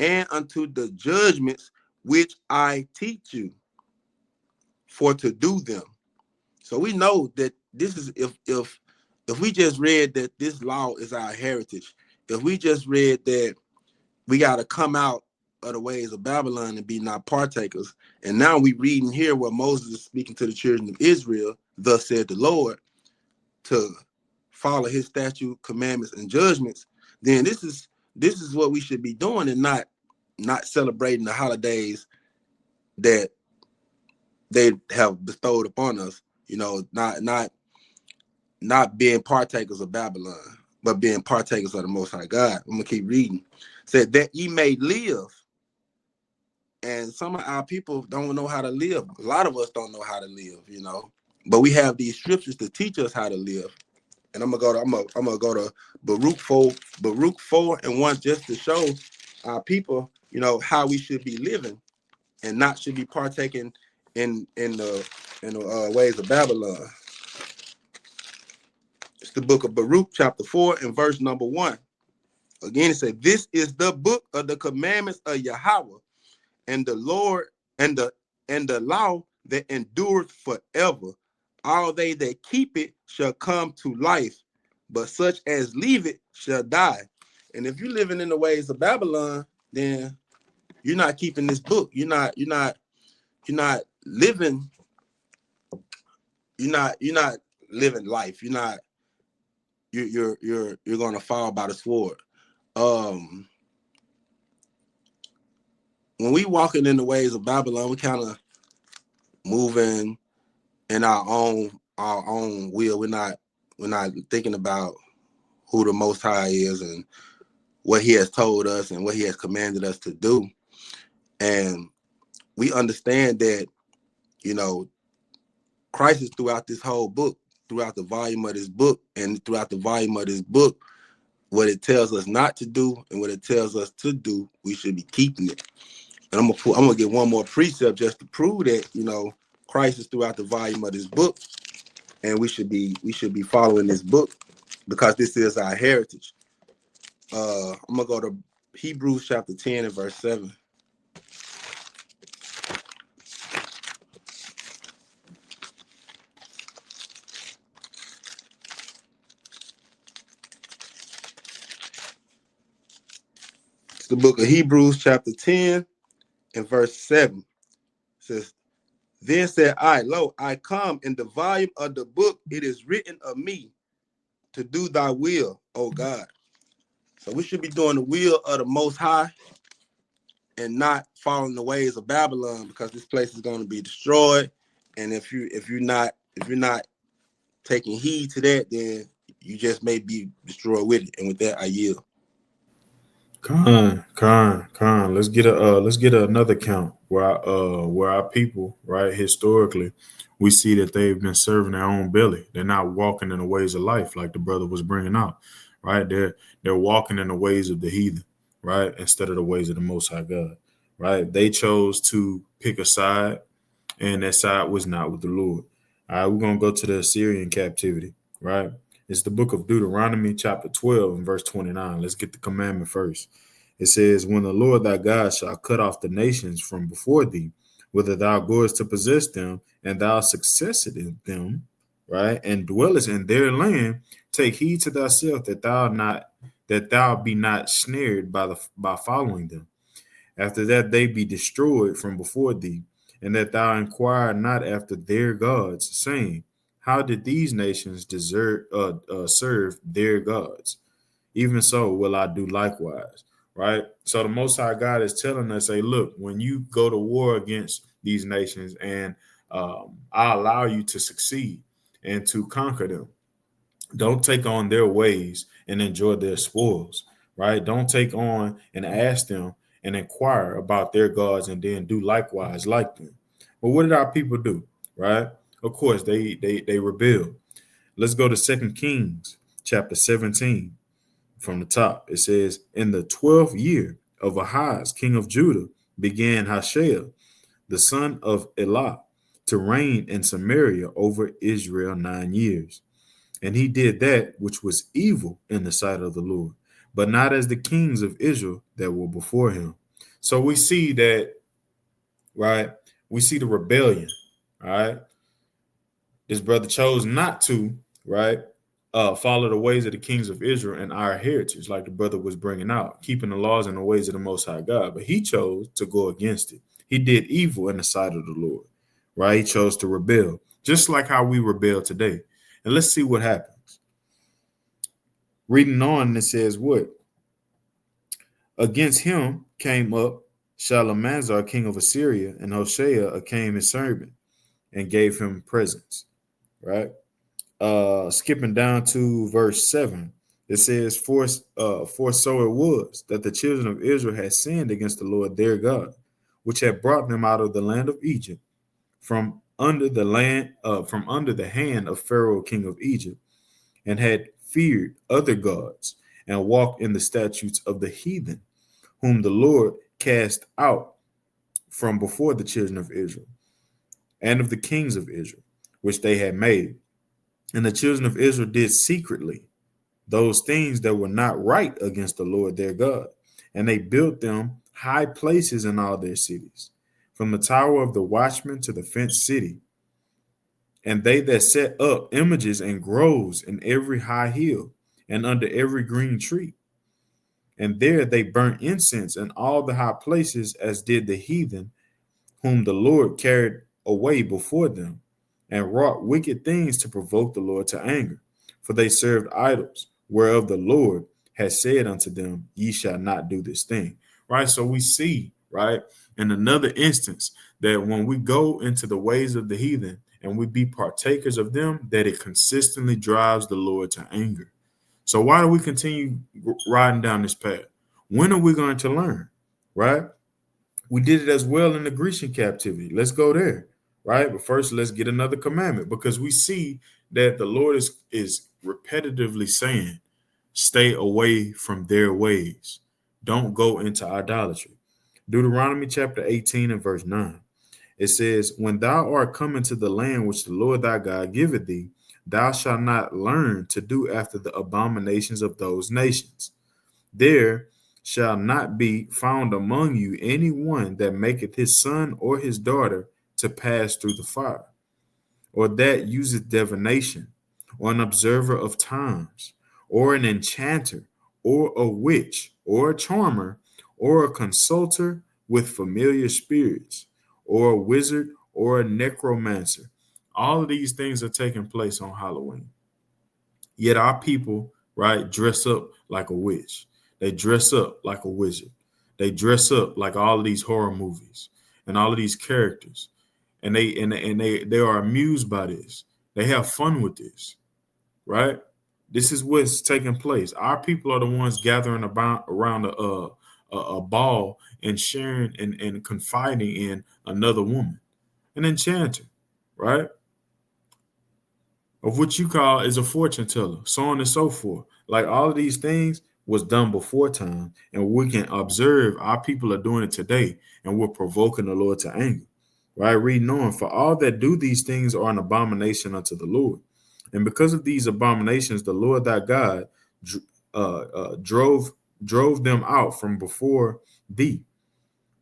and unto the judgments which I teach you, for to do them. So we know that this is, if we just read that this law is our heritage, if we just read that we got to come out of the ways of Babylon and be not partakers, and now we reading here where Moses is speaking to the children of Israel, thus said the Lord, to follow his statute, commandments, and judgments, then this is what we should be doing, and not celebrating the holidays that they have bestowed upon us. You know, not being partakers of Babylon, but being partakers of the Most High God. I'm gonna keep reading. Said that ye may live. And some of our people don't know how to live. A lot of us don't know how to live, you know. But we have these scriptures to teach us how to live. And I'm gonna go to Baruch 4 and 1, just to show our people, you know, how we should be living and not should be partaking in the ways of Babylon. It's the book of Baruch, chapter 4 and verse number 1. Again, it said, this is the book of the commandments of Yahweh, and the Lord, and the law that endureth forever. All they that keep it shall come to life, but such as leave it shall die. And if you're living in the ways of Babylon, then you're not keeping this book. You're not living. You're not living life. You're gonna fall by the sword. When we walking in the ways of Babylon, we kind of moving in our own will. We're not We're not thinking about who the Most High is and what he has told us and what he has commanded us to do. And we understand that, you know, Christ is throughout this whole book, throughout the volume of this book, and throughout the volume of this book, what it tells us not to do and what it tells us to do, we should be keeping it. And I'm gonna get one more precept just to prove that, you know, Christ is throughout the volume of this book, and we should be following this book because this is our heritage. I'm gonna go to Hebrews chapter 10 and verse 7. It's the book of Hebrews chapter 10 and verse 7. It says, then said I, lo, I come in the volume of the book, it is written of me to do thy will, O God. So we should be doing the will of the Most High and not following the ways of Babylon, because this place is going to be destroyed. And if you're not taking heed to that, then you just may be destroyed with it. And with that, I yield. Con. Let's get another count where our people, right, historically, we see that they've been serving their own belly. They're not walking in the ways of life, like the brother was bringing out, right? They're walking in the ways of the heathen, right, instead of the ways of the Most High God, right? They chose to pick a side, and that side was not with the Lord. All right, we're gonna go to the Assyrian captivity, right? It's the book of Deuteronomy, chapter 12, and verse 29. Let's get the commandment first. It says, when the Lord thy God shall cut off the nations from before thee, whether thou goest to possess them, and thou successest in them, right, and dwellest in their land, take heed to thyself that thou be not snared by following them. After that they be destroyed from before thee, and that thou inquire not after their gods, saying, how did these nations serve their gods? Even so will I do likewise, right? So the Most High God is telling us, hey, look, when you go to war against these nations, and I allow you to succeed and to conquer them, don't take on their ways and enjoy their spoils, right? Don't take on and ask them and inquire about their gods and then do likewise like them. But what did our people do, right? Of course, they rebelled. Let's go to 2 Kings chapter 17 from the top. It says, in the 12th year of Ahaz, king of Judah, began Hoshea, the son of Elah, to reign in Samaria over Israel 9 years. And he did that which was evil in the sight of the Lord, but not as the kings of Israel that were before him. So we see that, right? We see the rebellion, right? This brother chose not to, right, follow the ways of the kings of Israel and our heritage, like the brother was bringing out, keeping the laws and the ways of the Most High God. But he chose to go against it. He did evil in the sight of the Lord, right? He chose to rebel, just like how we rebel today. And let's see what happens. Reading on, it says what? Against him came up Shalmaneser, king of Assyria, and Hoshea came his servant and gave him presents, right? Skipping down to verse 7, it says, for so it was that the children of Israel had sinned against the Lord their God, which had brought them out of the land of Egypt, from under the hand of Pharaoh, king of Egypt, and had feared other gods, and walked in the statutes of the heathen, whom the Lord cast out from before the children of Israel, and of the kings of Israel, which they had made. And the children of Israel did secretly those things that were not right against the Lord their God. And they built them high places in all their cities, from the tower of the watchman to the fenced city. And they that set up images and groves in every high hill and under every green tree. And there they burnt incense in all the high places, as did the heathen, whom the Lord carried away before them, and wrought wicked things to provoke the Lord to anger. For they served idols, whereof the Lord has said unto them, ye shall not do this thing. Right? So we see, right, in another instance, that when we go into the ways of the heathen and we be partakers of them, that it consistently drives the Lord to anger. So why do we continue riding down this path? When are we going to learn, right? We did it as well in the Grecian captivity. Let's go there, right? But first, let's get another commandment, because we see that the Lord is repetitively saying, stay away from their ways. Don't go into idolatry. Deuteronomy chapter 18 and verse 9. It says, when thou art come into the land which the Lord thy God giveth thee, thou shalt not learn to do after the abominations of those nations. There shall not be found among you any one that maketh his son or his daughter to pass through the fire, or that useth divination, or an observer of times, or an enchanter, or a witch, or a charmer, or a consulter with familiar spirits, or a wizard, or a necromancer. All of these things are taking place on Halloween. Yet our people, right, dress up like a witch. They dress up like a wizard. They dress up like all of these horror movies and all of these characters. And they are amused by this. They have fun with this, right? This is what's taking place. Our people are the ones gathering around a ball and sharing and confiding in another woman, an enchanter, right? Of what you call is a fortune teller, so on and so forth. Like all of these things was done before time, and we can observe our people are doing it today, and we're provoking the Lord to anger. Right? Reading on, for all that do these things are an abomination unto the Lord. And because of these abominations, the Lord thy God drove them out from before thee.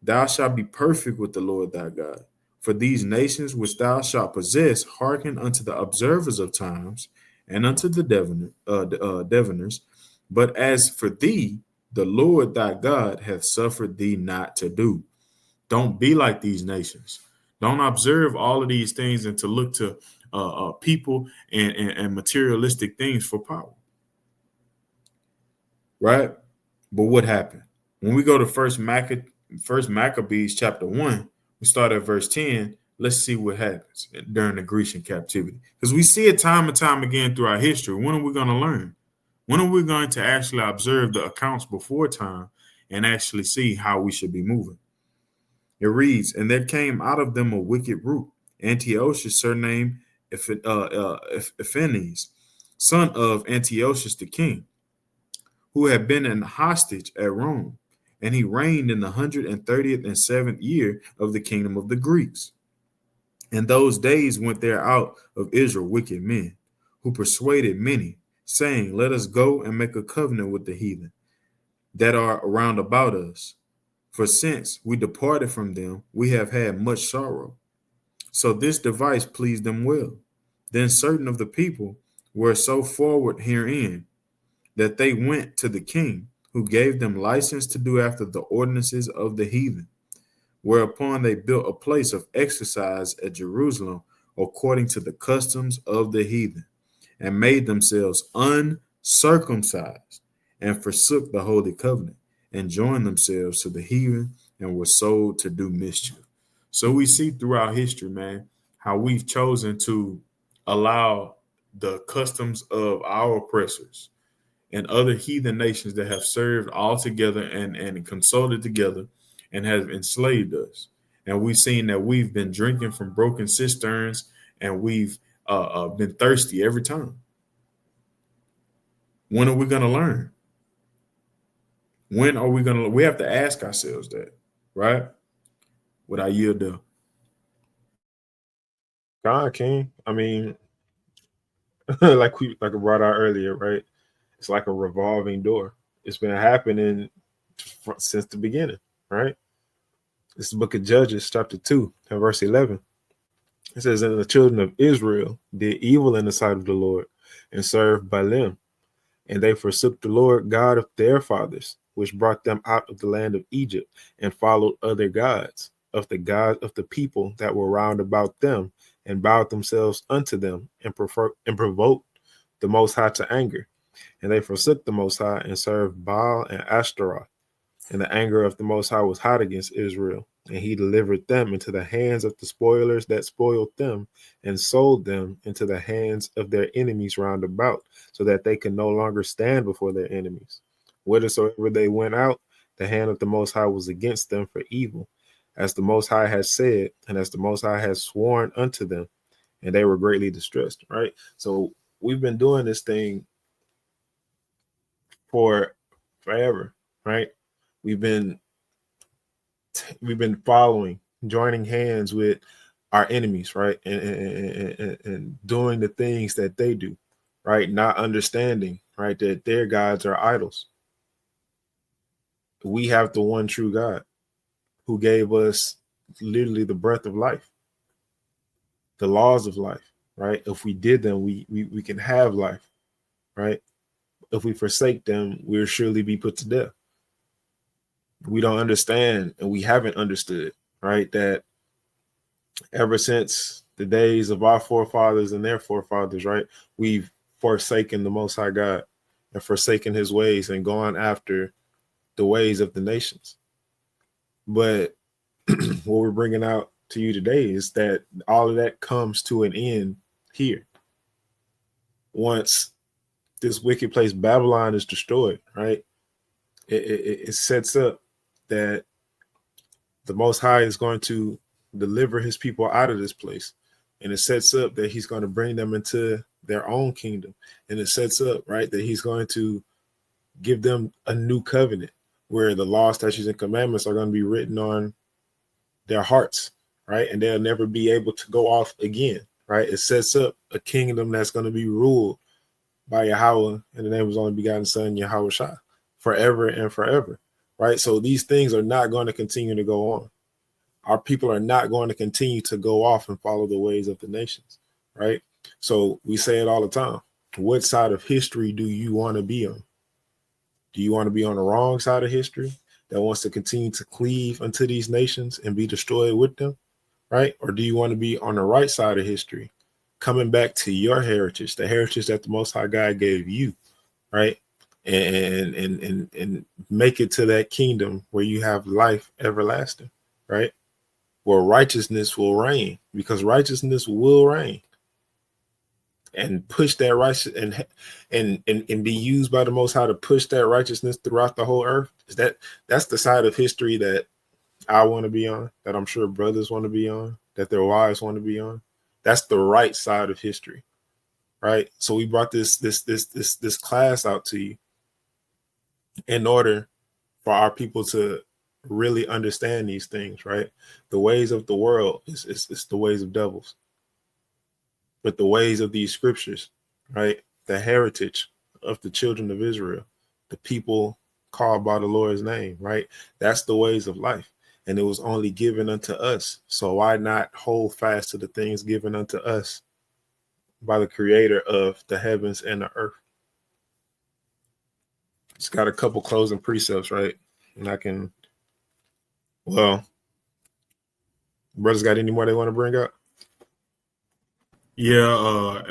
Thou shalt be perfect with the Lord thy God. For these nations which thou shalt possess hearken unto the observers of times and unto the diviners. But as for thee, the Lord thy God hath suffered thee not to do. Don't be like these nations. Don't observe all of these things and to look to people and materialistic things for power. Right? But what happened? When we go to First Maccabees chapter 1, we start at verse 10. Let's see what happens during the Grecian captivity. Because we see it time and time again throughout history. When are we going to learn? When are we going to actually observe the accounts before time and actually see how we should be moving? It reads, and there came out of them a wicked root, Antiochus, surnamed Epiphanes, son of Antiochus the king, who had been an hostage at Rome, and he reigned in the 130th and 7th year of the kingdom of the Greeks. In those days went there out of Israel wicked men, who persuaded many, saying, let us go and make a covenant with the heathen that are round about us. For since we departed from them, we have had much sorrow. So this device pleased them well. Then certain of the people were so forward herein that they went to the king, who gave them license to do after the ordinances of the heathen, whereupon they built a place of exercise at Jerusalem according to the customs of the heathen, and made themselves uncircumcised, and forsook the holy covenant, and joined themselves to the heathen, and were sold to do mischief. So we see throughout history, man, how we've chosen to allow the customs of our oppressors and other heathen nations that have served all together and consulted together and have enslaved us. And we've seen that we've been drinking from broken cisterns, and we've been thirsty every time. When are we going to learn? When are we going to? We have to ask ourselves that, right? Would I yield there? God, King. I mean, like I brought out earlier, right? It's like a revolving door. It's been happening since the beginning, right? This is the book of Judges, chapter 2, and verse 11. It says, and the children of Israel did evil in the sight of the Lord, and served Baalim. And they forsook the Lord God of their fathers, which brought them out of the land of Egypt, and followed other gods, of the gods of the people that were round about them, and bowed themselves unto them, and provoked the Most High to anger. And they forsook the Most High, and served Baal and Ashtaroth. And the anger of the Most High was hot against Israel, And he delivered them into the hands of the spoilers that spoiled them, and sold them into the hands of their enemies round about, so that they could no longer stand before their enemies. Whithersoever they went out, the hand of the Most High was against them for evil, as the Most High has said, and as the Most High has sworn unto them, and they were greatly distressed. Right? So we've been doing this thing for forever, right? We've been following, joining hands with our enemies, right? And doing the things that they do, right? Not understanding, right, that their gods are idols. We have the one true God who gave us literally the breath of life, the laws of life, right? If we did them, we can have life, right? If we forsake them, we'll surely be put to death. We don't understand, and we haven't understood, right, that ever since the days of our forefathers and their forefathers, right, we've forsaken the Most High God and forsaken his ways and gone after the ways of the nations. But what we're bringing out to you today is that all of that comes to an end here. Once this wicked place Babylon is destroyed, right, it sets up that the Most High is going to deliver his people out of this place. And it sets up that he's going to bring them into their own kingdom. And it sets up, right, that he's going to give them a new covenant where the law, statutes, and commandments are going to be written on their hearts, right? And they'll never be able to go off again, right? It sets up a kingdom that's going to be ruled by Yahweh in the name of his only begotten son, Yahweh Shai, forever and forever, right? So these things are not going to continue to go on. Our people are not going to continue to go off and follow the ways of the nations, right? So we say it all the time. What side of history do you want to be on? Do you want to be on the wrong side of history that wants to continue to cleave unto these nations and be destroyed with them, right? Or do you want to be on the right side of history, coming back to your heritage, the heritage that the Most High God gave you, right? And make it to that kingdom where you have life everlasting, right? Where righteousness will reign, because righteousness will reign and push that righteous and be used by the Most High to push that righteousness throughout the whole earth. That's the side of history that I want to be on, that I'm sure brothers want to be on, that their wives want to be on. That's the right side of history, right? So we brought this class out to you in order for our people to really understand these things, right? The ways of the world is the ways of devils. But the ways of these scriptures, right? The heritage of the children of Israel, the people called by the Lord's name, right? That's the ways of life. And it was only given unto us. So why not hold fast to the things given unto us by the creator of the heavens and the earth? It's got a couple closing precepts, right? And I can, well, brothers got any more they want to bring up? Yeah,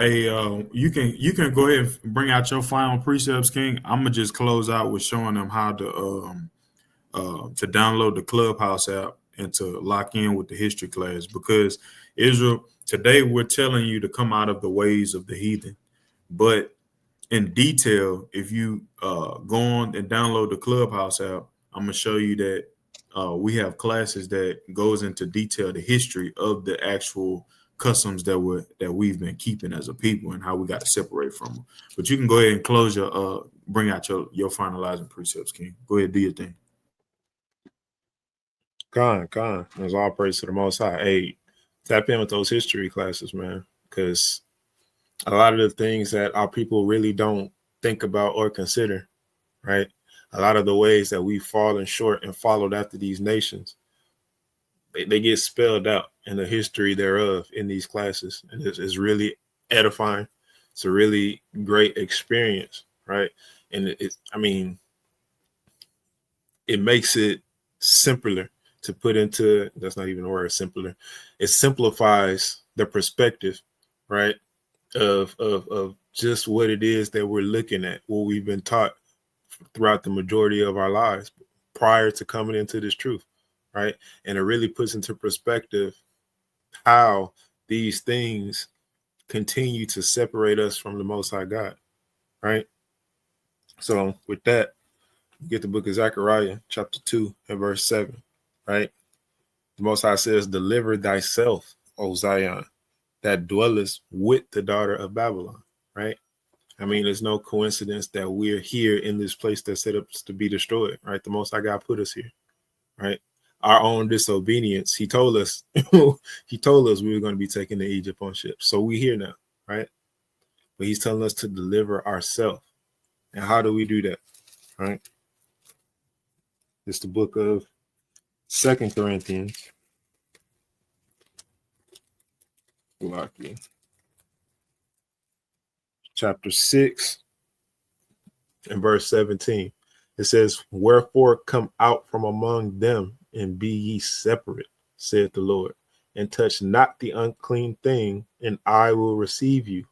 you can go ahead and bring out your final precepts, King. I'm gonna just close out with showing them how to download the Clubhouse app and to lock in with the history class, because Israel, today we're telling you to come out of the ways of the heathen, but in detail, if you go on and download the Clubhouse app, I'm gonna show you that we have classes that goes into detail the history of the actual customs that we've been keeping as a people and how we got to separate from them. But you can go ahead and close your bring out your finalizing precepts, King. Go ahead, do your thing. Gone. There's all praise to the Most High. Hey, tap in with those history classes, man, because a lot of the things that our people really don't think about or consider, right? A lot of the ways that we've fallen short and followed after these nations, they get spelled out in the history thereof in these classes. And it's really edifying. It's a really great experience, right? And it makes it simpler to put into, that's not even a word, simpler. It simplifies the perspective, right, of just what it is that we're looking at, what we've been taught throughout the majority of our lives prior to coming into this truth, right? And it really puts into perspective how these things continue to separate us from the Most High God, right? So with that, you get the book of Zechariah, chapter 2 and verse 7, right? The Most High says, deliver thyself, O Zion, that dwellest with the daughter of Babylon, right? I mean, there's no coincidence that we're here in this place that's set up to be destroyed, right? The Most High God put us here, right? Our own disobedience, he told us, he told us we were going to be taken to Egypt on ships. So we're here now, right? But he's telling us to deliver ourselves. And how do we do that, right? It's the book of 2 Corinthians. Chapter 6 and verse 17. It says, wherefore come out from among them and be ye separate, saith the Lord, and touch not the unclean thing, and I will receive you,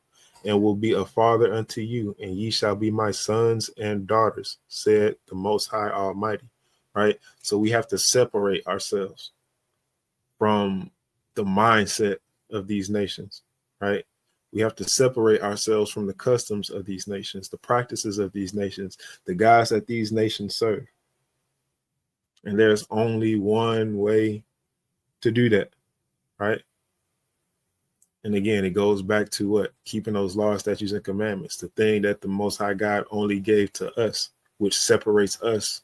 and will be a father unto you, and ye shall be my sons and daughters, said the Most High Almighty. Right? So we have to separate ourselves from the mindset of these nations, right? We have to separate ourselves from the customs of these nations, the practices of these nations, the guys that these nations serve. And there's only one way to do that, right? And again, it goes back to what? Keeping those laws, statutes, and commandments, the thing that the Most High God only gave to us, which separates us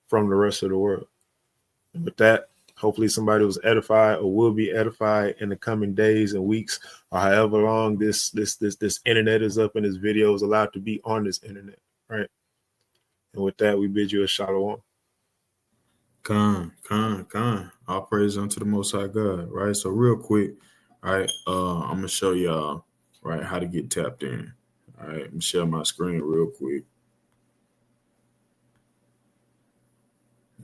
from the rest of the world. And with that, hopefully somebody was edified or will be edified in the coming days and weeks, or however long this internet is up and this video is allowed to be on this internet, right? And with that, we bid you a shalom. Khan. All praise unto the Most High God, right? So real quick, right, I'm gonna show y'all, right, how to get tapped in. All right, I'm gonna share my screen real quick.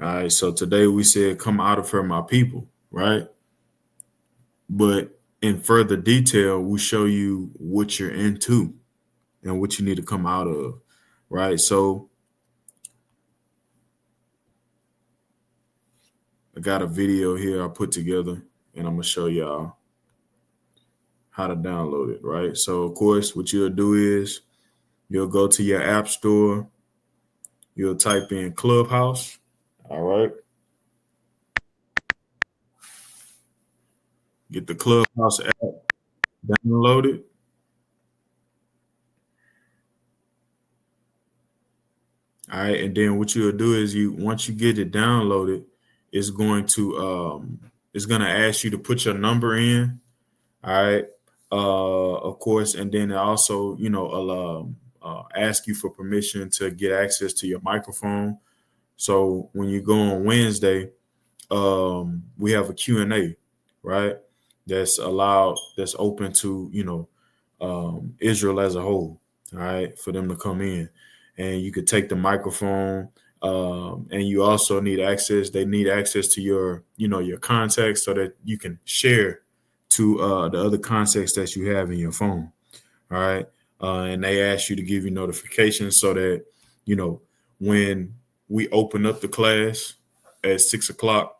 All right, so today we said, come out of her, my people, right? But in further detail, we show you what you're into and what you need to come out of, right? So I got a video here I put together, and I'm gonna show y'all how to download it, right? So of course, what you'll do is you'll go to your app store, you'll type in Clubhouse, all right? Get the Clubhouse app downloaded. All right, and then what you'll do is once you get it downloaded, it's going to ask you to put your number in. All right. Of course, and then it also, will ask you for permission to get access to your microphone. So when you go on Wednesday, we have a Q&A, right? That's open to, Israel as a whole, all right, for them to come in. And you could take the microphone, and you also need access. They need access to your contacts so that you can share to the other contacts that you have in your phone. All right. And they ask you to give you notifications so that, when we open up the class at 6 o'clock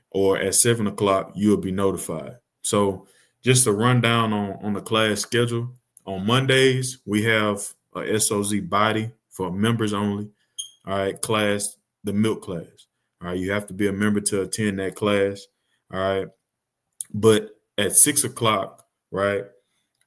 or at 7 o'clock, you'll be notified. So just a rundown on the class schedule. On Mondays, we have a SOZ body for members only. All right, class, the milk class. All right, you have to be a member to attend that class. All right. But at 6 o'clock, right,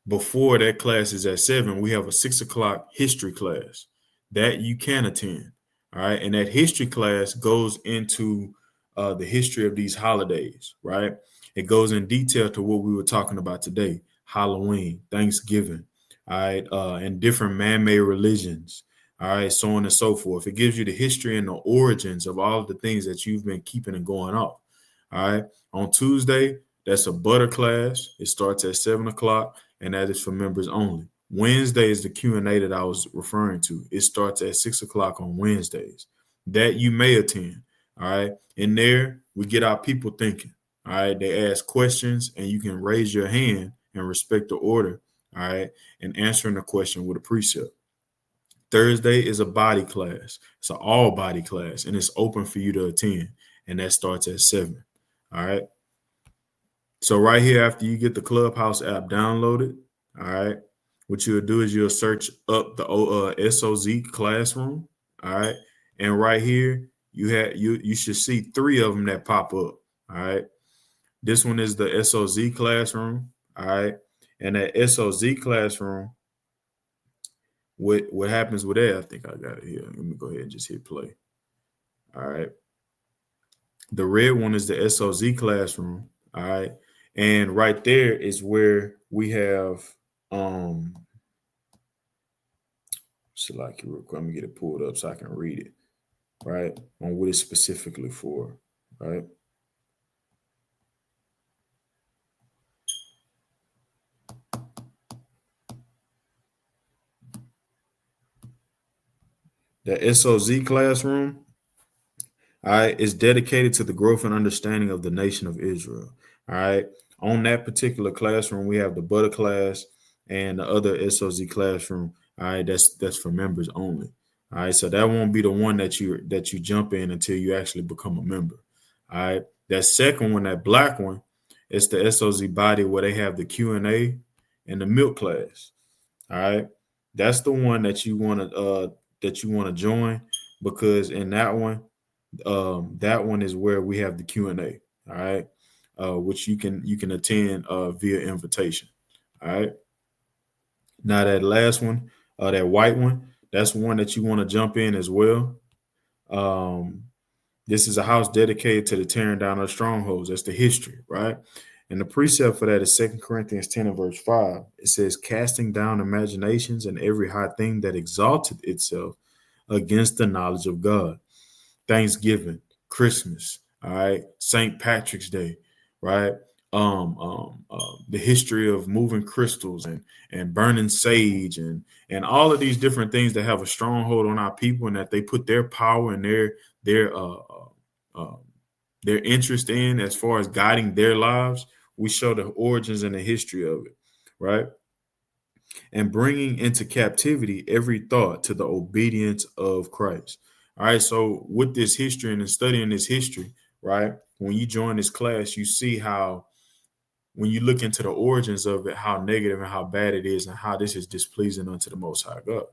before that class is at 7, we have a 6 o'clock history class that you can attend. All right. And that history class goes into the history of these holidays, right? It goes in detail to what we were talking about today: Halloween, Thanksgiving, all right, and different man-made religions, all right, so on and so forth. It gives you the history and the origins of all of the things that you've been keeping and going off. All right. On Tuesday, that's a butter class. It starts at 7 o'clock, and that is for members only. Wednesday is the Q&A that I was referring to. It starts at 6 o'clock on Wednesdays. That you may attend. All right. In there, we get our people thinking. All right. They ask questions, and you can raise your hand and respect the order. All right. And answering the question with a precept. Thursday is a body class. It's an all body class, and it's open for you to attend. and that starts at 7. All right. So right here, after you get the Clubhouse app downloaded, all right, what you'll do is you'll search up the SOZ Classroom. All right. And right here, you should see 3 of them that pop up. All right. This one is the SOZ Classroom. All right. And that SOZ Classroom, what happens with that? I think I got it here. Let me go ahead and just hit play. All right. The red one is the SOZ Classroom. All right. And right there is where we have select it real quick. Let me get it pulled up so I can read it, right? On what it's specifically for, right? The SOZ Classroom, all right, is dedicated to the growth and understanding of the nation of Israel. All right. On that particular classroom, we have the Butter class and the other SOZ Classroom. All right, that's for members only. All right, so that won't be the one that you jump in until you actually become a member. All right, that second one, that black one, it's the SOZ Body where they have the Q&A and the milk class. All right, that's the one that you want to join, because in that one is where we have the Q&A. All right, which you can attend via invitation. All right. Now that last one, that white one, that's one that you want to jump in as well. This is a house dedicated to the tearing down of strongholds. That's the history, right? And the precept for that is 2 Corinthians 10 and verse 5. It says, casting down imaginations and every high thing that exalted itself against the knowledge of God. Thanksgiving, Christmas, all right, St. Patrick's Day, right? The history of moving crystals and burning sage and all of these different things that have a stronghold on our people, and that they put their power and their interest in as far as guiding their lives. We show the origins and the history of it, right? And bringing into captivity every thought to the obedience of Christ. All right. So with this history and in studying this history, right, when you join this class, you see how, when you look into the origins of it, how negative and how bad it is, and how this is displeasing unto the Most High God,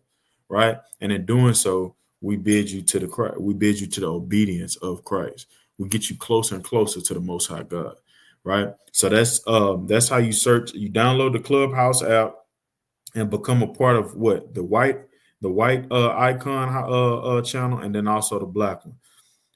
right? And in doing so, we bid you to the obedience of Christ. We get you closer and closer to the Most High God, right? So that's how you search. You download the Clubhouse app and become a part of what? The white icon channel, and then also the black one.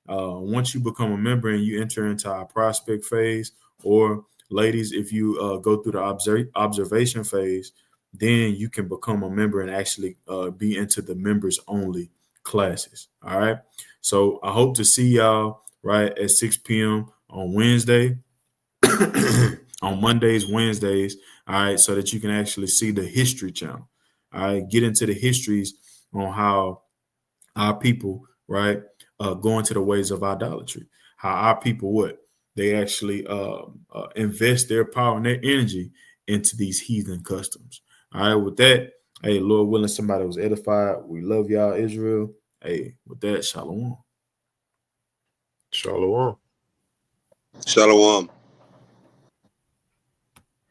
Once you become a member and you enter into our prospect phase, or ladies, if you go through the observation phase, then you can become a member and actually be into the members only classes. All right. So I hope to see y'all right at 6 p.m. on Wednesday, on Mondays, Wednesdays. All right. So that you can actually see the history channel. All right. Get into the histories on how our people, right, go into the ways of idolatry. How our people, they actually invest their power and their energy into these heathen customs. All right, with that, hey, Lord willing, somebody was edified. We love y'all, Israel. Hey, with that, shalom. Shalom. Shalom.